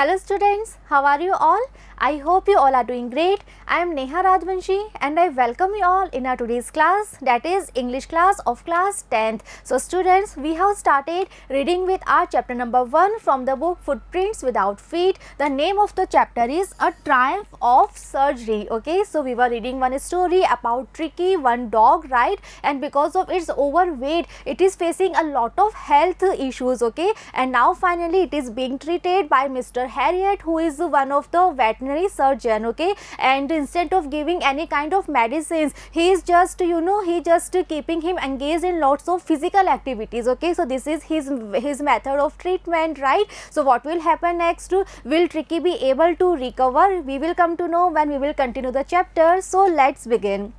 Hello students, how are you all? I hope you all are doing great. I am Neha Rajvanshi and I welcome you all in our today's class, that is English class of class 10th. So students, we have started reading with our chapter number 1 from the book Footprints Without Feet. The name of the chapter is A Triumph of Surgery. Okay, so we were reading one story about Tricky, one dog, right? And because of its overweight, it is facing a lot of health issues. Okay, and now finally it is being treated by Mr. Harriet, who is one of the veterinary surgeon. Okay, and instead of giving any kind of medicines, he is just keeping him engaged in lots of physical activities. Okay, so this is his method of treatment, right? So what will happen next? Will Tricky be able to recover? We will come to know when we will continue the chapter. So let's begin.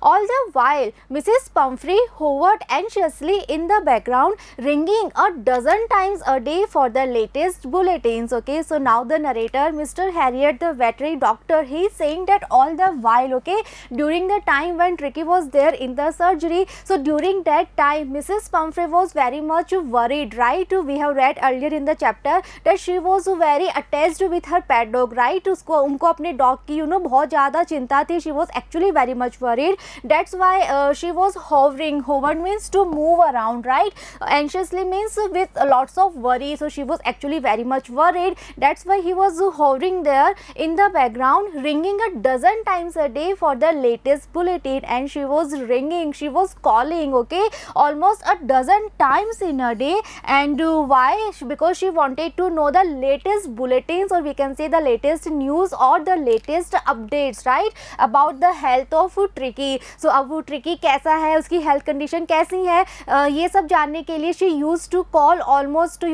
All the while, Mrs. Pumphrey hovered anxiously in the background, ringing a dozen times a day for the latest bulletins. Okay, so now the narrator, Mr. Harriet, the veterinary doctor, he is saying that all the while, okay, during the time when Tricky was there in the surgery, so during that time, Mrs. Pumphrey was very much worried, right? We have read earlier in the chapter that she was very attached with her pet dog, right? उनको अपने dog की बहुत ज़्यादा चिंता थी. She was actually very much worried. That's why she was hovering. Hovered means to move around, right? Anxiously means with lots of worry. So she was actually very much worried. That's why he was hovering there in the background, ringing a dozen times a day for the latest bulletin. And she was ringing, she was calling, okay, almost a dozen times in a day. And why? Because she wanted to know the latest bulletins, or we can say the latest news or the latest updates, right, about the health of Tricky. सो अब वो tricky कैसा है, उसकी health condition कैसी है, ये सब जानने के लिए she used to call almost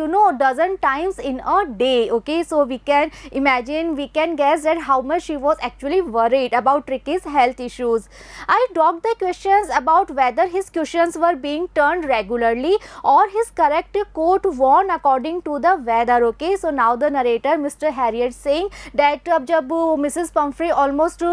dozen times in a day. Okay, so we can imagine, we can guess that how much she was actually worried about Tricki's health issues. I docked the questions about whether his questions were being turned regularly or his correct coat worn according to the weather. Okay, so now the narrator mister Herriot saying that अब जब Mrs Pumphrey almost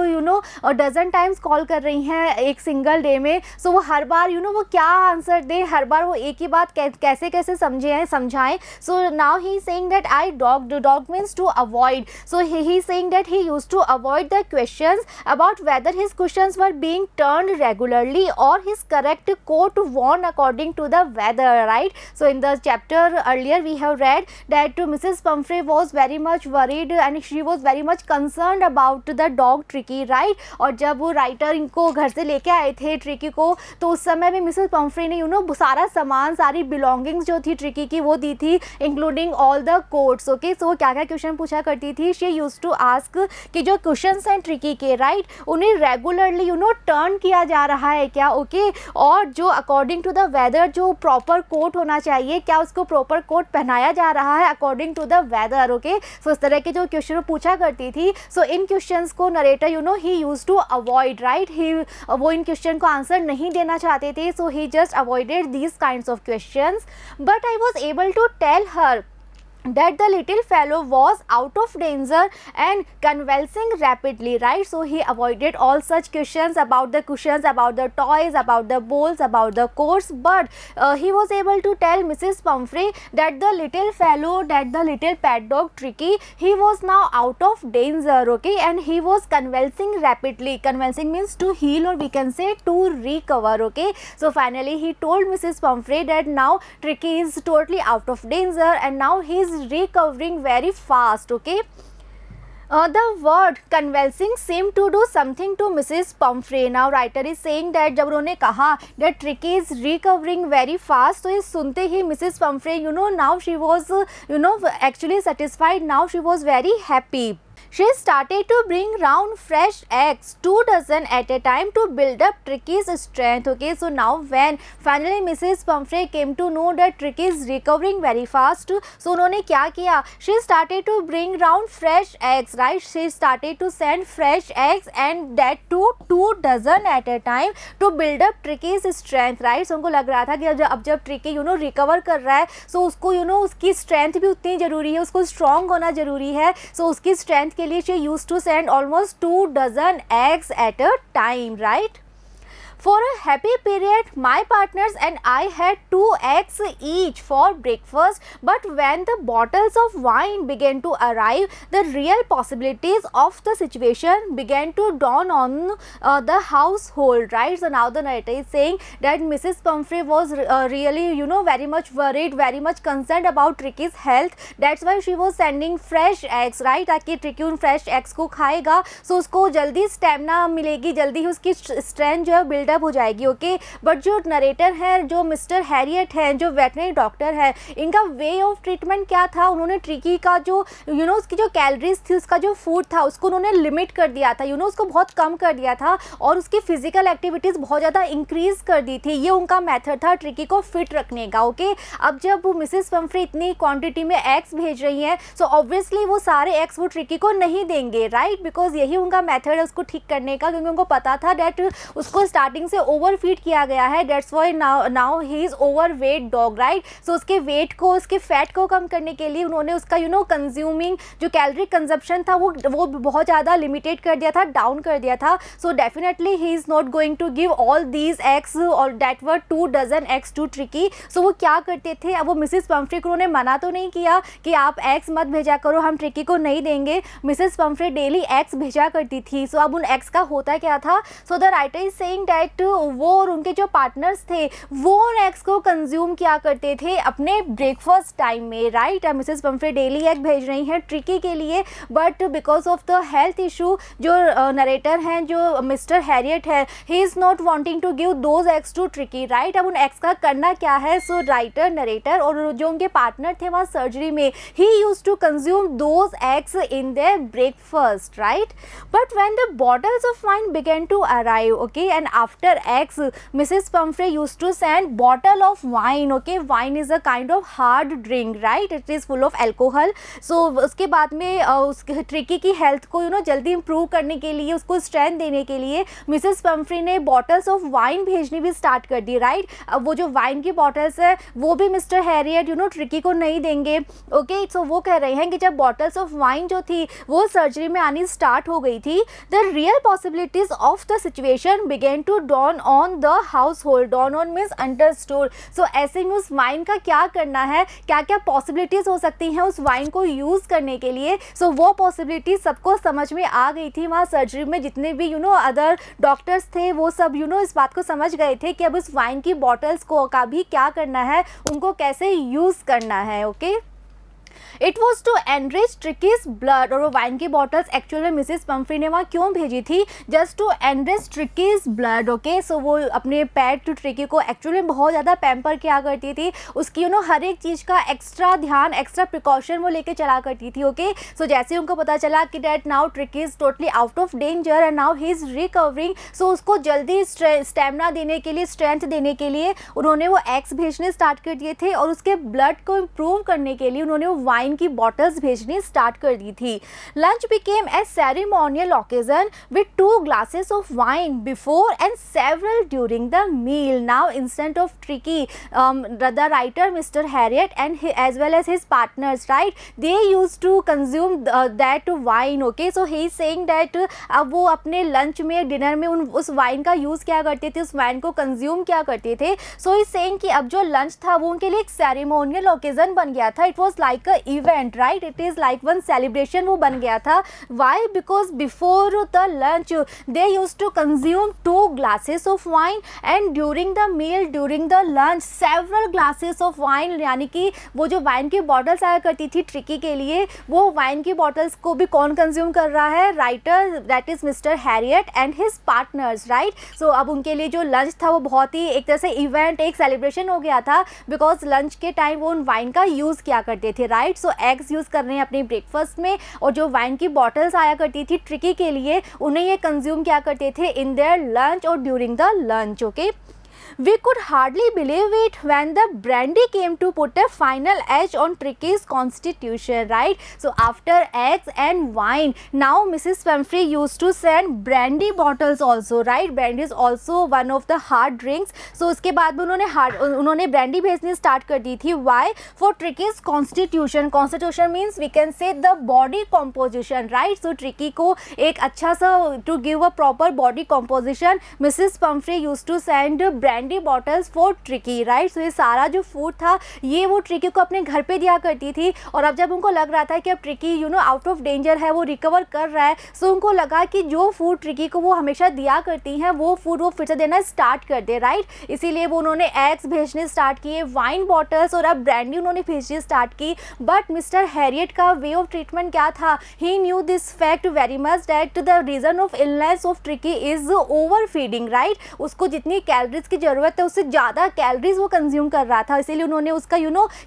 dozen times call कर रही हैं एक single day में, सो वो हर बार वो क्या आंसर दे, हर बार वो एक ही बात कैसे कैसे समझाएं. So now he saying that I dodge means to avoid. So he saying that he used to avoid the questions about whether his questions were being turned regularly or his correct coat worn according to the weather, right. So in the chapter earlier we have read that Mrs Pumphrey was very much worried and she was very much concerned about the dog Tricki, right. और जब वो writer इनको घर से लेके आए थे tricky को, तो उस समय में मिसेस पम्फ्री ने सारा सामान, सारी बिलोंगिंग्स जो थी ट्रिकी की वो दी थी, including all the coats. Okay, so क्या क्या क्वेश्चन पूछा करती थी, शी यूज्ड टू आस्क कि जो क्वेश्चंस हैं ट्रिकी के, राइट, उन्हें रेगुलरली टर्न किया जा रहा है क्या. ओके, और जो अकॉर्डिंग टू द वेदर जो प्रॉपर कोट होना चाहिए, क्या उसको प्रॉपर कोट पहनाया जा रहा है according to the weather. Okay, so इस तरह के जो क्वेश्चन पूछा करती थी, सो इन क्वेश्चंस को narrator he used to avoid, right. वो इन क्वेश्चन को आंसर नहीं देना चाहते थे, so he just avoided these kinds of questions. But I was able to tell her that the little fellow was out of danger and convulsing rapidly, right. So he avoided all such questions about the cushions, about the toys, about the bowls, about the coats. But he was able to tell Mrs. Pumphrey that the little fellow, that the little pet dog Tricky, he was now out of danger, okay, and he was convulsing rapidly. Convulsing means to heal, or we can say to recover. Okay, so finally he told Mrs. Pumphrey that now Tricky is totally out of danger and now he is recovering very fast. Okay, the word convulsing seemed to do something to Mrs. Pumphrey. Now writer is saying that जब उन्होंने कहा that Tricky is recovering very fast, तो ये सुनते ही Mrs. Pumphrey now she was actually satisfied. Now she was very happy. She started to bring round fresh eggs, 2 dozen at a time, to build up Tricky's strength. Okay, so now when finally Mrs. Pumphrey came to know that Tricky is recovering very fast, so उन्होंने क्या किया, she started to bring round fresh eggs, right. She started to send fresh eggs and that to 2 dozen at a time to build up Tricky's strength, right. So उनको लग रहा था कि अब जब Tricky रिकवर कर रहा है, so उसको उसकी स्ट्रेंथ भी उतनी ज़रूरी है, उसको स्ट्रॉन्ग होना ज़रूरी है. so उसकी स्ट्रेंथ के लिए she used to send almost 2 dozen eggs at a time, right. For a happy period, my partners and I had 2 eggs each for breakfast, but when the bottles of wine began to arrive, the real possibilities of the situation began to dawn on the household, right? So now the narrator is saying that Mrs. Pumphrey was really, very much worried, very much concerned about Tricky's health. That's why she was sending fresh eggs, right? ताकि tricky उन fresh eggs को खाएगा, सो उसको जल्दी stamina मिलेगी, जल्दी ही उसकी strength जो है बिल्डअप हो जाएगी, ओके। बट जो नरेटर है, जो मिस्टर हैरियट हैं, जो वेटनरी डॉक्टर है, इनका वे ऑफ ट्रीटमेंट क्या था, उन्होंने ट्रिकी का जो उसकी जो कैलोरीज थी, उसका जो फूड था, उसको उन्होंने लिमिट कर दिया था, उसको बहुत कम कर दिया था और उसकी फिजिकल एक्टिविटीज़ बहुत ज़्यादा इंक्रीज़ कर दी थी। ये उनका मेथड था ट्रिकी को फिट रखने का, ओके। अब जब मिसेस पम्फ्री इतनी क्वांटिटी में एग्स भेज रही हैं, सो ऑब्वियसली वो सारे एग्स वो ट्रिकी को नहीं देंगे, राइट? बिकॉज यही उनका मेथड है उसको ठीक करने का, क्योंकि उनको पता था डैट उसको स्टार्टिंग से ओवर फीड किया गया है, that's why now he is over weight dog, right? So उसके वेट को, उसके फैट को कम करने के लिए उन्होंने उसका कंज्यूमिंग जो कैलोरी कंजप्शन था वो बहुत ज़्यादा लिमिटेड कर दिया था, डाउन कर दिया था। So definitely he is not going to give all these eggs और that were 2 dozen eggs to Tricki. So वो क्या करते थे, अब वो मिसेस पम्फ्री को उन्होंने मना तो नहीं किया कि आप एग्स मत भेजा करो, हम ट्रिकी को नहीं देंगे। मिसेस पम्फ्री डेली एग्स भेजा करती थी। सो अब उन एग्स का होता क्या था, so the writer is saying that वो और उनके जो पार्टनर्स थे वो उन एग्स को कंज्यूम किया करते थे अपने ब्रेकफास्ट टाइम में, right? Mrs Pumphrey daily egg भेज रही हैं ट्रिकी के लिए, but because of the health issue जो नरेटर हैं, जो मिस्टर हैरियट है, he is not wanting to give those eggs to Tricki, right? अब उन एग्स का करना क्या है, सो राइटर, नरेटर और जो उनके पार्टनर थे वहाँ सर्जरी में, he used to consume those eggs in their breakfast, right? But when the bottles of wine began to arrive, okay, and after eggs, Mrs. Pumphrey used to send bottle of wine, okay? Wine is a kind of hard drink, right? It is full of alcohol. So उसके बाद में उस tricky की health को जल्दी improve करने के लिए, उसको स्ट्रेंथ देने के लिए मिसेस पम्फ्री ने बॉटल्स ऑफ वाइन भेजनी भी स्टार्ट कर दी, राइट? अब वो जो वाइन की बॉटल्स है वो भी मिस्टर हैरियट ट्रिकी को नहीं देंगे, ओके। सो वो कह रहे हैं कि जब बॉटल्स ऑफ वाइन जो थी वो सर्जरी में आनी स्टार्ट हो गई थी, the real possibilities of the situation begin to dawn on the household. Dawn on means understood. So ऐसे में उस वाइन का क्या करना है, क्या क्या पॉसिबिलिटीज हो सकती हैं उस वाइन को यूज़ करने के लिए, सो वो पॉसिबिलिटीज सबको समझ में आ गई थी। वहाँ सर्जरी में जितने भी अदर डॉक्टर्स थे वो सब इस बात को समझ गए थे कि अब उस वाइन की बॉटल्स को का भी क्या करना है, उनको कैसे यूज़ करना है, okay. It was to enrich Tricki's blood. और वो वाइन की बॉटल्स एक्चुअल में मिसेस पम्फ्री ने वहाँ क्यों भेजी थी, just to enrich Tricki's blood, okay. So वो अपने पेट ट्रिकी को एक्चुअली बहुत ज़्यादा पैम्पर किया करती थी, उसकी हर एक चीज़ का एक्स्ट्रा ध्यान, एक्स्ट्रा प्रिकॉशन वो लेके चला करती थी, ओके। सो जैसे उनको पता चला कि that now Tricki is totally out of danger and now he is recovering, so उसको जल्दी स्टेमिना देने के लिए, स्ट्रेंथ देने के लिए उन्होंने वो एग्स भेजने स्टार्ट कर दिए थे और उसके ब्लड को इम्प्रूव करने के लिए उन्होंने वो वाइन की बॉटल्स भेजनी स्टार्ट कर दी थी। Lunch became a ceremonial occasion with 2 glasses of wine before and several during the meal. Now instead of Tricky, the writer Mr. Harriet and as well as his partners, right, they used to consume that wine, okay. So he is saying that अब वो अपने lunch में, dinner में उस wine का use क्या करते थे, उस वाइन को कंज्यूम क्या करते थे। सो ही सेइंग कि अब जो लंच था वो उनके लिए एक सेरेमोनियल ओकेजन बन गया था। It was like a event, right? It is like one celebration वो बन गया था। Why? Because before the lunch they use to consume 2 glasses of wine and during the meal, during the lunch several glasses of wine, यानी कि वो जो wine की bottles आया करती थी ट्रिकी के लिए, वो वाइन की बॉटल्स को भी कौन कंज्यूम कर रहा है, writer, that is mister Herriot and his partners, right? So अब उनके लिए जो लंच था वो बहुत ही एक तरह से इवेंट, एक सेलिब्रेशन हो गया था, बिकॉज लंच के टाइम वो उन वाइन का यूज़ किया करते थे, राइट? सो एग्स यूज़ कर रहे हैं अपने ब्रेकफास्ट में, और जो वाइन की बॉटल्स आया करती थी ट्रिकी के लिए, उन्हें ये कंज्यूम किया करते थे इन देयर लंच और during the lunch, okay. We could hardly believe it when the brandy came to put a final edge on Tricky's constitution, right? So after eggs and wine, now Mrs. Pumphrey used to send brandy bottles also, right? Brandy is also one of the hard drinks. So उसके बाद में उन्होंने brandy भेजनी start कर दी थी. Why? For Tricky's constitution. Constitution means we can say the body composition, right? So Tricky को एक अच्छा सा to give a proper body composition, Mrs. Pumphrey used to send brandy bottles for Tricki, right. So ये सारा जो food था ये वो ट्रिकी को अपने घर पे दिया करती थी. और अब जब उनको लग रहा था कि अब ट्रिकी आउट ऑफ डेंजर है, वो रिकवर कर रहा है, सो उनको लगा कि जो फूड ट्रिकी को वो हमेशा दिया करती हैं वो फूड वो फिर से देना स्टार्ट कर दे, राइट. इसीलिए वो उन्होंने एग्स भेजने स्टार्ट किए, वाइन बॉटल्स और अब ब्रांडी उन्होंने भेजनी स्टार्ट की. बट मिस्टर हैरियट का वे ऑफ ट्रीटमेंट क्या था? He knew this fact very much that the reason of illness of Tricky is overfeeding, right. उसको जितनी कैलोरीज की जरूरत है उससे ज़्यादा कैलोरीज वो कंज्यूम कर रहा था, इसीलिए उन्होंने उसका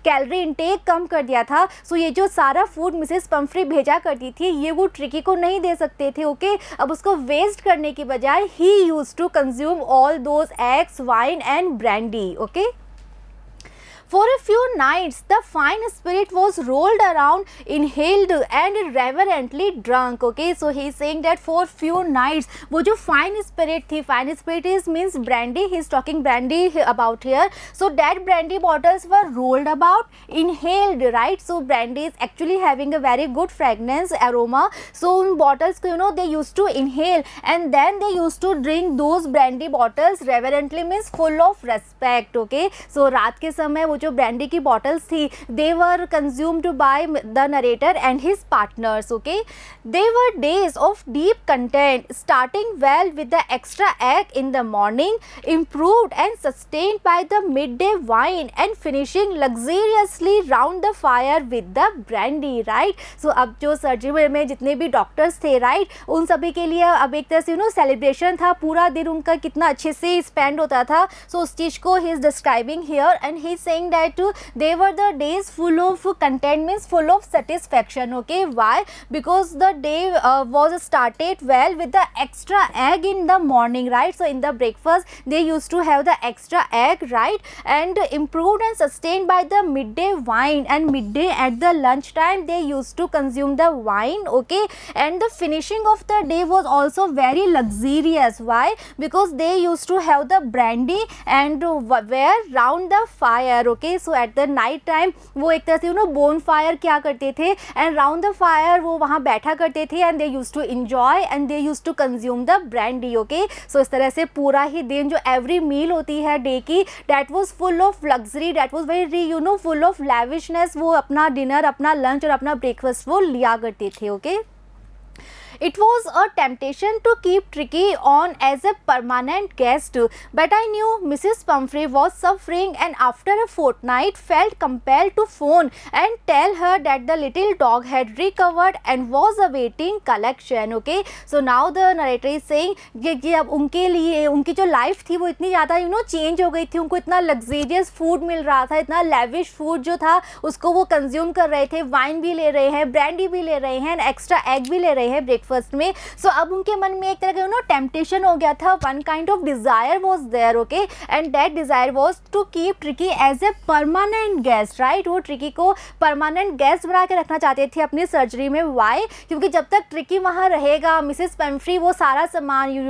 कैलोरी इंटेक कम कर दिया था. सो ये जो सारा फूड मिसेस पम्फ्री भेजा करती थी ये वो ट्रिकी को नहीं दे सकते थे, ओके. अब उसको वेस्ट करने की बजाय he used to consume all those eggs, wine and brandy, okay. For a few nights, the fine spirit was rolled around, inhaled and reverently drunk. Okay, so he is saying that for few nights, वो जो fine spirit थी, fine spirit is means brandy. He is talking brandy about here. So that brandy bottles were rolled about, inhaled, right? So brandy is actually having a very good fragrance, aroma. So उन bottles को they used to inhale and then they used to drink those brandy bottles reverently means full of respect. Okay, so रात के समय वो जो brandy की bottles थी they were consumed by the narrator and his partners, okay. They were days of deep content starting well with the extra egg in the morning, improved and sustained by the midday wine and finishing luxuriously round the fire with the brandy, right. So अब जो surgery में जितने भी doctors थे, right, उन सभी के लिए अब एक तरह से सेलिब्रेशन था, पूरा दिन उनका कितना अच्छे से स्पेंड होता था. सो उस चीज़ को he is describing here and he is saying that they were the days full of content means full of satisfaction, okay. Why? Because the day was started well with the extra egg in the morning, right. So in the breakfast they used to have the extra egg, right, and improved and sustained by the midday wine, and midday at the lunch time they used to consume the wine, okay. And the finishing of the day was also very luxurious. Why? Because they used to have the brandy and were round the fire, okay. So at the night time वो एक तरह से bone fire क्या करते थे and round the fire वो वहाँ बैठा करते थे and they use to enjoy and they use to consume the brandy, okay. So इस तरह से पूरा ही दिन जो एवरी मील होती है डे की that was full of luxury, that was very full of lavishness. वो अपना डिनर, अपना लंच और अपना ब्रेकफास्ट वो लिया करते थे, okay. It was a temptation to keep Tricky on as a permanent guest, but I knew Mrs. Pumphrey was suffering and after a fortnight felt compelled to phone and tell her that the little dog had recovered and was awaiting collection, okay. So now the narrator is saying कि अब उनके लिए उनकी जो life थी वो इतनी ज़्यादा चेंज हो गई थी, उनको इतना लग्जेरियस फूड मिल रहा था, इतना लेविश फूड जो था उसको वो कंज्यूम कर रहे थे, वाइन भी ले रहे हैं, ब्रांडी भी ले रहे हैं, एक्स्ट्रा एग भी ले रहे हैं ब्रेकफास्ट में. सो अब उनके मन में एक तरह का टेम्पटेशन हो गया था, one kind of desire was there, okay. And that desire was to keep Tricki as a permanent guest, right. वो ट्रिकी को परमानेंट गेस्ट बना के रखना चाहते थे अपनी सर्जरी में. वाई? क्योंकि जब तक ट्रिकी वहाँ रहेगा मिसेस पम्फ्री वो सारा सामान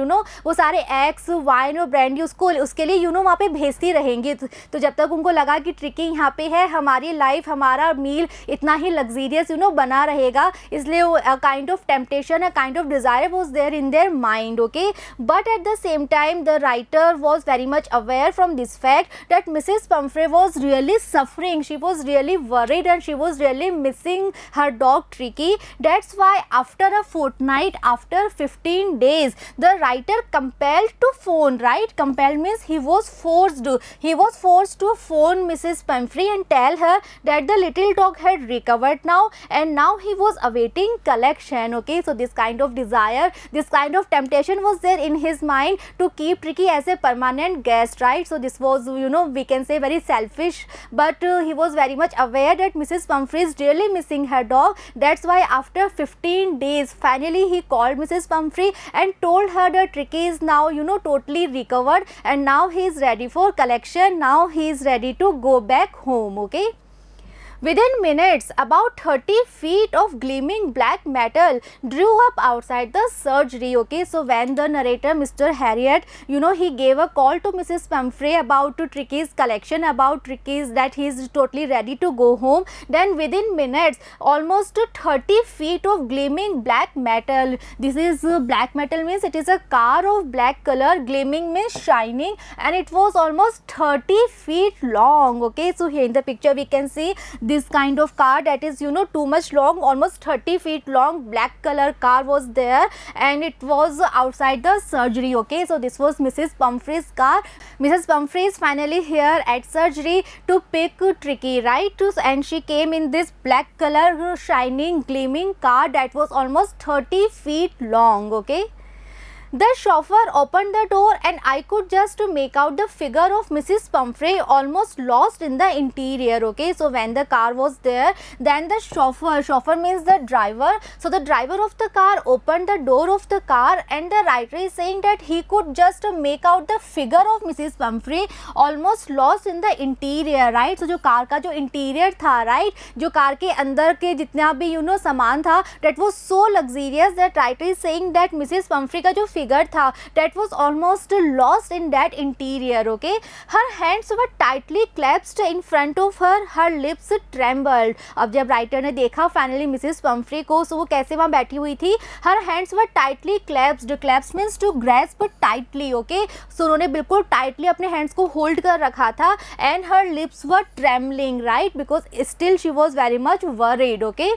वो सारे एग्स, वाइन और ब्रांडी उसके लिए वहाँ पे भेजती रहेंगी. तो जब तक उनको लगा कि ट्रिकी यहाँ पे है, हमारी लाइफ, हमारा मील इतना ही लग्जरियस बना रहेगा, इसलिए वो kind of temptation, kind of desire was there in their mind, okay. But at the same time the writer was very much aware from this fact that Mrs. Pumphrey was really suffering, she was really worried and she was really missing her dog Tricky. That's why after a fortnight, after 15 days, the writer compelled to phone, right. Compelled means he was forced to phone Mrs. Pumphrey and tell her that the little dog had recovered now and now he was awaiting collection, okay. So this this kind of desire, this kind of temptation was there in his mind to keep Tricky as a permanent guest, right? So this was, you know, we can say very selfish, but he was very much aware that Mrs. Pumphrey is really missing her dog. That's why after 15 days finally he called Mrs. Pumphrey and told her that Tricky is now, you know, totally recovered and now he is ready for collection. Now he is ready to go back home. Okay. Within minutes, about 30 feet of gleaming black metal drew up outside the surgery. Okay, so when the narrator, Mr. Harriet, you know, he gave a call to Mrs. Pumphrey about Tricky's collection, about Tricky's that he is totally ready to go home. Then within minutes, almost 30 feet of gleaming black metal. This is black metal means it is a car of black color. Gleaming means shining, and it was almost 30 feet long. Okay, so here in the picture we can see this kind of car that is, you know, too much long, almost 30 feet long. Black color car was there and it was outside the surgery. Okay, so this was Mrs. Pumphrey's car. Mrs. Pumphrey is finally here at surgery to pick Tricky, right? And she came in this black color shining gleaming car that was almost 30 feet long. Okay. The chauffeur opened the door and I could just make out the figure of Mrs. Pumphrey almost lost in the interior. Okay, so when the car was there, then the chauffeur means the driver. So the driver of the car opened the door of the car and the writer is saying that he could just make out the figure of Mrs. Pumphrey almost lost in the interior, right? So जो car का जो interior था, right, जो car के अंदर के जितना भी, you know, सामान था, that was so luxurious that writer is saying that Mrs. Pumphrey का जो figure था that was almost lost in that interior. Okay, her hands were tightly clasped in front of her, her lips trembled. अब जब writer ने देखा finally Mrs Pumphrey को, सो वो कैसे वहाँ बैठी हुई थी, her hands were tightly clasped. Clasp means to grasp tightly. Okay, so उन्होंने बिल्कुल टाइटली अपने हैंड्स को होल्ड कर रखा था and her lips were trembling, right, because still she was very much worried. Okay.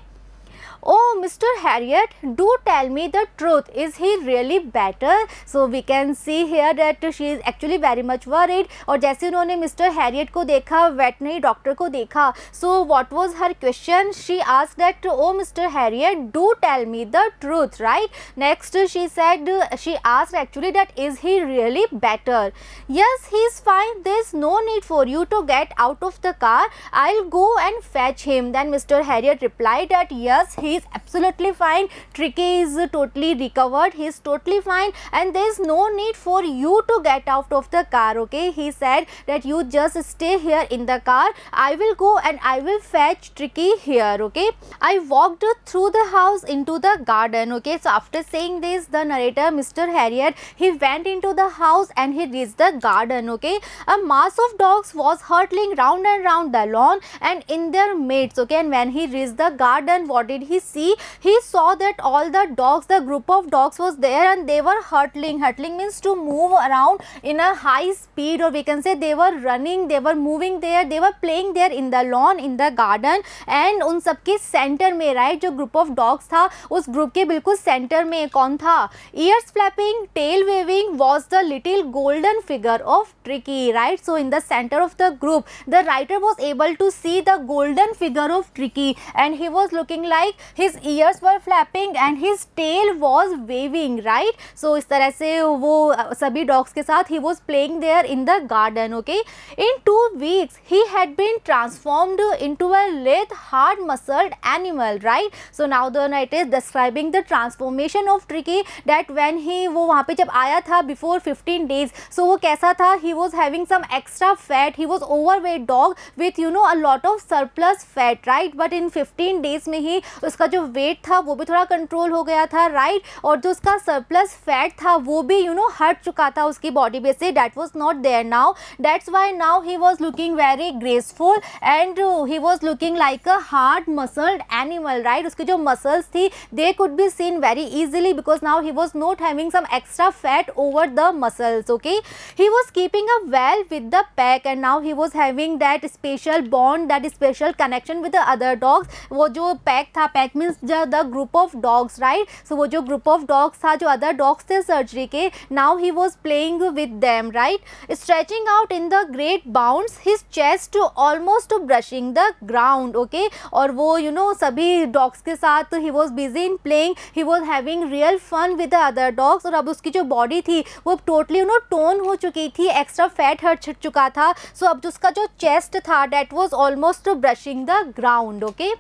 Oh, Mr. Harriet, do tell me the truth. Is he really better? So we can see here that she is actually very much worried. और जैसे उन्होंने Mr. Harriet को देखा, veterinary doctor को देखा, so what was her question? She asked that, oh Mr. Harriet, do tell me the truth, right? Next she said, she asked actually that is he really better? Yes, he is fine. There is no need for you to get out of the car. I'll go and fetch him. Then Mr. Harriet replied that yes, he is absolutely fine. Tricky is totally recovered. He is totally fine and there is no need for you to get out of the car. Okay, he said that you just stay here in the car. I will go and I will fetch Tricky here. Okay, I walked through the house into the garden. Okay, so after saying this, the narrator, Mr. Harriet, he went into the house and he reached the garden. Okay, a mass of dogs was hurtling round and round the lawn and in their mates. Okay, and when he reached the garden, what did he see? He saw that all the dogs, the group of dogs was there and they were hurtling. Hurtling means to move around in a high speed, or we can say they were running, they were moving there, they were playing there in the lawn, in the garden. And उन सबके centre में, right, जो group of dogs था उस group के बिल्कुल centre में कौन था? Ears flapping, tail waving was the little golden figure of Tricky, right? So in the center of the group, the writer was able to see the golden figure of Tricky and he was looking like his ears were flapping and his tail was waving, right? So इस तरह से वो सभी dogs के साथ he was playing there in the garden. Okay, in 2 weeks he had been transformed into a lithe, hard muscled animal, right? So now the narrator is describing the transformation of Tricky, that when he वो वहाँ पे जब आया था before 15 days, so वो कैसा था? He was having some extra fat, he was overweight dog with, you know, a lot of surplus fat, right? But in 15 days में ही उसका जो वेट था वो भी थोड़ा कंट्रोल हो गया था, राइट? और जो उसका सरप्लस फैट था वो भी, यू नो, हट चुका था उसकी बॉडी पे से, that was not there now. That's why now he was looking very graceful and he was looking like a hard muscled animal, right? उसकी जो मसल्स थी they could be seen very easily because now he was not having some extra fat over the muscles. Okay, he was keeping a well with the pack and now he was having that special bond, that special connection with the other dogs. वो जो pack था, pack pack means the group of dogs, right. So वो जो group of dogs था, जो other dogs थे surgery के, now he was playing with them, right. Stretching out in the great bounds his chest almost brushing the ground. Okay, और वो सभी dogs के साथ he was busy in playing, he was having real fun with the other dogs. और अब उसकी जो body थी वो टोटली टोन हो चुकी थी, एक्स्ट्रा फैट हट चुका था. सो अब उसका जो चेस्ट था that was almost brushing the ground. Okay,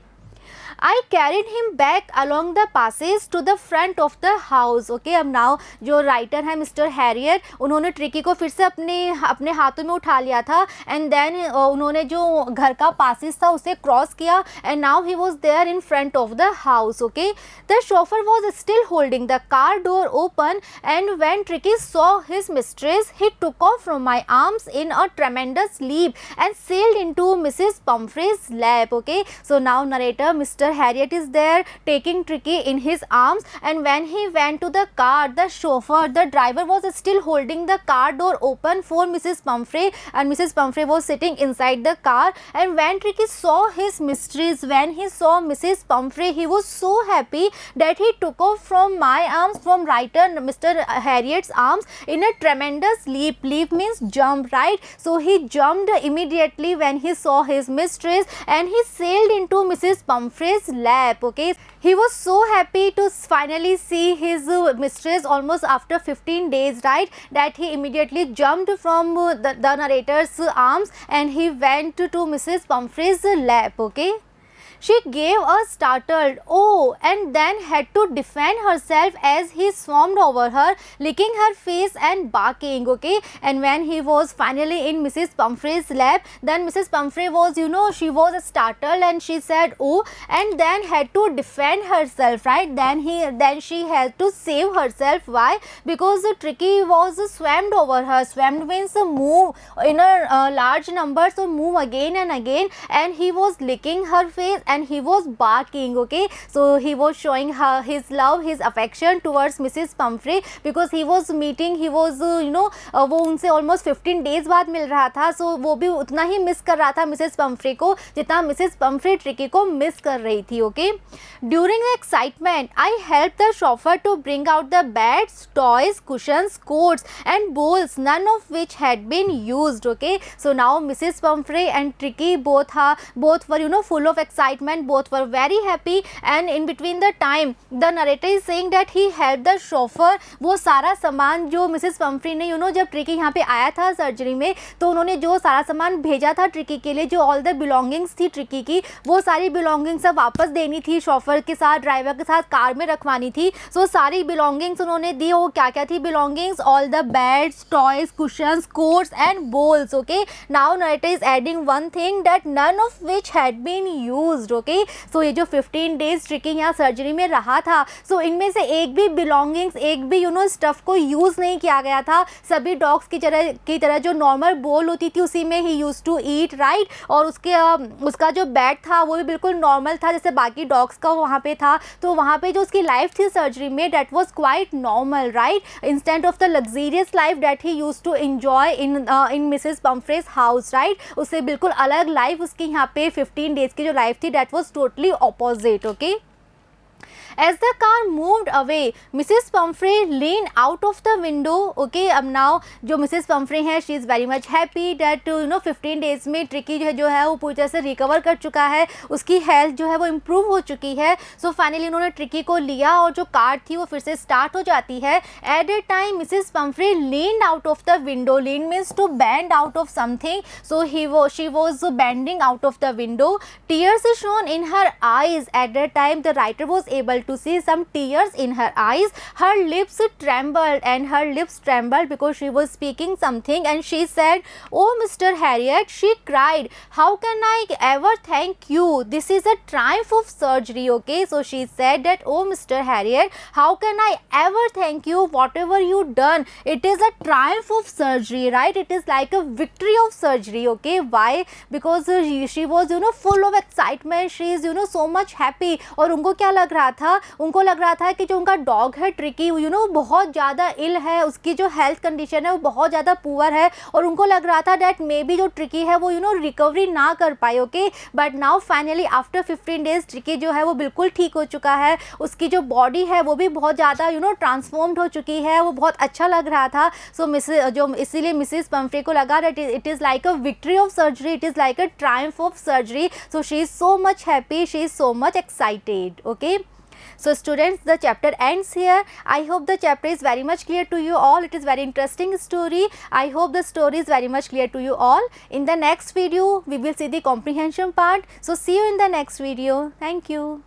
I carried him back along the passage to the front of the house. Okay, अब नाउ जो राइटर है मिस्टर हैरियर, उन्होंने ट्रिकी को फिर से अपने हाथों में उठा लिया था एंड देन उन्होंने जो घर का पासेज था उसे क्रॉस किया and now he was there in front of the house. Okay, the chauffeur was still holding the car door open and when Tricky saw his mistress he took off from my arms in a tremendous leap and sailed into Mrs Pumphrey's lap. Okay, so now narrator mister Harriet is there taking Tricky in his arms, and when he went to the car, the driver was still holding the car door open for Mrs. Pumphrey, and Mrs. Pumphrey was sitting inside the car. And when Tricky saw his mistress, when he saw Mrs. Pumphrey, he was so happy that he took off from my arms, from writer Mr. Harriet's arms, in a tremendous leap. Leap means jump, right? So he jumped immediately when he saw his mistress, and he sailed into Mrs. Pumphrey's lap. Okay, he was so happy to finally see his mistress almost after 15 days, right, that he immediately jumped from the narrator's arms and he went to Mrs. Pumphrey's lap. Okay, she gave a startled "oh" and then had to defend herself as he swarmed over her, licking her face and barking. Okay, and when he was finally in Mrs. Pumphrey's lap, then Mrs. Pumphrey was, she was startled and she said "oh" and then had to defend herself, right. Then she had to save herself. Why? Because Tricky was swarmed over her. Swarmed means move in a large number, so move again and again, and he was licking her face and he was barking. Okay, so he was showing her his love, his affection towards Mrs. Pumphrey because he was meeting, he was वो उनसे almost 15 days बाद मिल रहा था. so वो भी उतना ही miss कर रहा था मिसेस पम्फ्री को जितना मिसेस पम्फ्री ट्रिकी को मिस कर रही थी. Okay, during the excitement I help the chauffeur to bring out the beds, toys, cushions, coats and bowls, none of which had been used. Okay, so now Mrs. Pumphrey and Tricky both were full of excitement, both were very happy, and in between the time the narrator is saying that he helped the chauffeur. वो सारा सामान जो Mrs Pumphrey ने जब tricky यहाँ पे आया था सर्जरी में, तो उन्होंने जो सारा सामान भेजा था ट्रिकी के लिए, जो ऑल द बिलोंगिंग्स थी ट्रिकी की, वो सारी बिलोंगिंग्स सब वापस देनी थी शॉफर के साथ, ड्राइवर के साथ कार में रखवानी थी. सो सारी बिलोंगिंग्स उन्होंने दी. वो क्या क्या थी belongings? All the beds, toys, cushions, coats and bowls. Okay, now narrator is adding one thing that none of which had been used. Okay, so ये जो 15 डेज ट्रिकी यहाँ सर्जरी में रहा था, सो इनमें से एक भी बिलोंगिंग्स, एक भी स्टफ को यूज़ नहीं किया गया था. सभी डॉग्स की तरह जो नॉर्मल बोल होती थी उसी में ही यूज टू ईट, राइट. और उसका जो बेड था वो भी बिल्कुल नॉर्मल था जैसे बाकी डॉग्स का वहाँ पे था. तो वहाँ पे जो उसकी लाइफ थी सर्जरी में, that was quite normal, right, instead of the luxurious life that he used to enjoy in Mrs Pumphrey's house, right. उससे बिल्कुल अलग लाइफ उसकी यहाँ पे 15 डेज की जो लाइफ थी date was totally opposite. Okay, as the car moved away, Mrs. Pumphrey leaned out of the window. Okay, अब now जो Mrs. Pumphrey है, she is very much happy that 15 days में ट्रिकी जो है वो पूरी तरह से रिकवर कर चुका है, उसकी हेल्थ जो है वो इम्प्रूव हो चुकी है. सो फाइनली उन्होंने ट्रिकी को लिया और जो कार थी वो फिर से स्टार्ट हो जाती है. At the time Mrs Pomfrey leaned out of the window. Lean means to bend out of something. So she was bending out of the window. Tears shone in her eyes. At that time the writer was able to see some tears in her eyes. Her lips trembled because she was speaking something, and she said, "Oh Mr. Harriet," she cried, "how can I ever thank you? This is a triumph of surgery." Okay, so she said that, "Oh Mr. Harriet, how can I ever thank you? Whatever you done, it is a triumph of surgery," right? It is like a victory of surgery. Okay, why? Because she was full of excitement. She is so much happy. और उनको क्या लग रहा था, उनको लग रहा था कि जो उनका डॉग है ट्रिकी, यू नो, बहुत ज़्यादा इल है, उसकी जो हेल्थ कंडीशन है वो बहुत ज़्यादा पुअर है, और उनको लग रहा था डैट मे बी जो ट्रिकी है वो रिकवरी ना कर पाए, okay. But now finally after 15 days tricky जो है वो बिल्कुल ठीक हो चुका है, उसकी जो बॉडी है वो भी बहुत ज़्यादा ट्रांसफॉर्म्ड हो चुकी है, वो बहुत अच्छा लग रहा था। सो इसीलिए मिसेस पम्फ्रे को लगा that it is like a victory of surgery, it is like a Triumph of surgery, so she is so much happy, she is so much excited, okay. So students, the chapter ends here. I hope the chapter is very much clear to you all. It is very interesting story. I hope the story is very much clear to you all. In the next video we will see the comprehension part. So see you in the next video. Thank you.